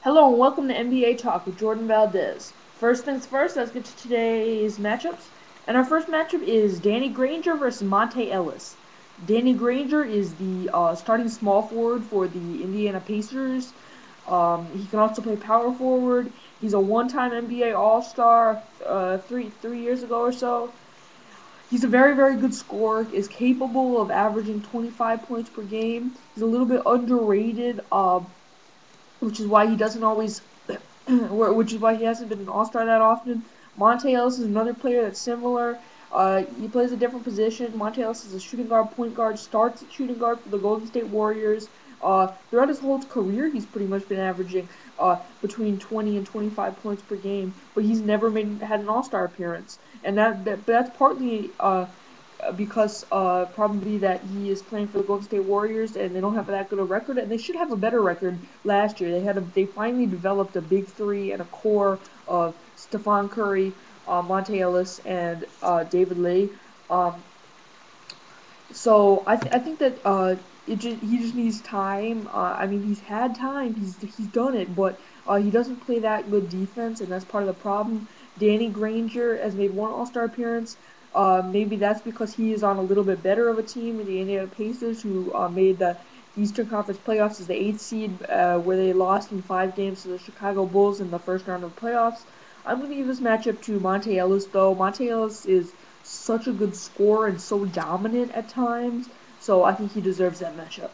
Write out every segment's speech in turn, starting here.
Hello and welcome to NBA Talk with Jordan Valdez. First things first, let's get to today's matchups. And our first matchup is Danny Granger versus Monte Ellis. Danny Granger is the starting small forward for the Indiana Pacers. He can also play power forward. He's a one-time NBA All-Star three years ago or so. He's a very, very good scorer, is capable of averaging 25 points per game. He's a little bit underrated, which is why he doesn't always which is why he hasn't been an all-star that often. Monte Ellis is another player that's similar. He plays a different position. Monte Ellis is a shooting guard, point guard, starts at shooting guard for the Golden State Warriors. Throughout his whole career, he's pretty much been averaging between 20 and 25 points per game, but he's never had an all-star appearance, and that's partly because probably that he is playing for the Golden State Warriors and they don't have that good a record, and they should have a better record last year. They finally developed a big three and a core of Stephon Curry, Monte Ellis, and David Lee. Um, I think that he just needs time. I mean, he's had time. He's done it, but he doesn't play that good defense, and that's part of the problem. Danny Granger has made one All Star appearance. Maybe that's because he is on a little bit better of a team in the Indiana Pacers, who made the Eastern Conference playoffs as the eighth seed, where they lost in 5 games to the Chicago Bulls in the first round of the playoffs. I'm going to give this matchup to Monte Ellis, though. Monte Ellis is such a good scorer and so dominant at times, so I think he deserves that matchup.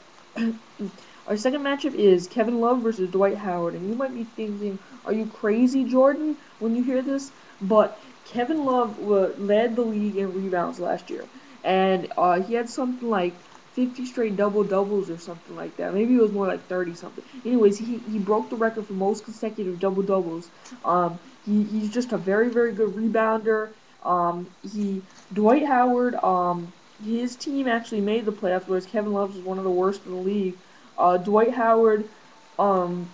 Our second matchup is Kevin Love versus Dwight Howard, and you might be thinking, are you crazy, Jordan, when you hear this? But Kevin Love led the league in rebounds last year, and he had something like 50 straight double-doubles or something like that. Maybe it was more like 30-something. Anyways, he broke the record for most consecutive double-doubles. He's just a very, very good rebounder. He Dwight Howard, his team actually made the playoffs, whereas Kevin Love was one of the worst in the league. Dwight Howard, um,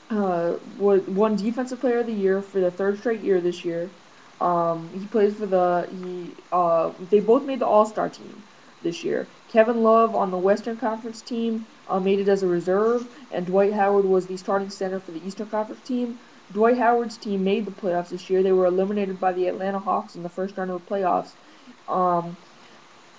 won Defensive Player of the Year for the third straight year this year. He plays for they both made the All-Star team this year. Kevin Love on the Western Conference team made it as a reserve, and Dwight Howard was the starting center for the Eastern Conference team. Dwight Howard's team made the playoffs this year. They were eliminated by the Atlanta Hawks in the first round of the playoffs. Um,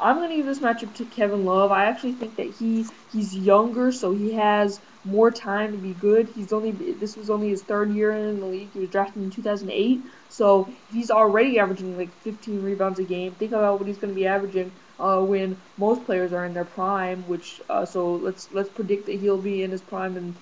I'm going to give this matchup to Kevin Love. I actually think that he's younger, so he has more time to be good. This was only his third year in the league. He was drafted in 2008, so he's already averaging like 15 rebounds a game. Think about what he's going to be averaging when most players are in their prime. So let's predict that he'll be in his prime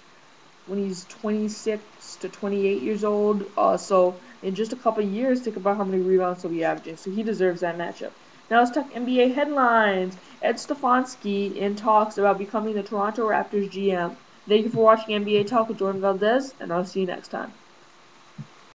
when he's 26 to 28 years old. So in just a couple of years, think about how many rebounds he'll be averaging. So he deserves that matchup. Now let's talk NBA headlines. Ed Stefanski in talks about becoming the Toronto Raptors GM. Thank you for watching NBA Talk with Jordan Valdez, and I'll see you next time.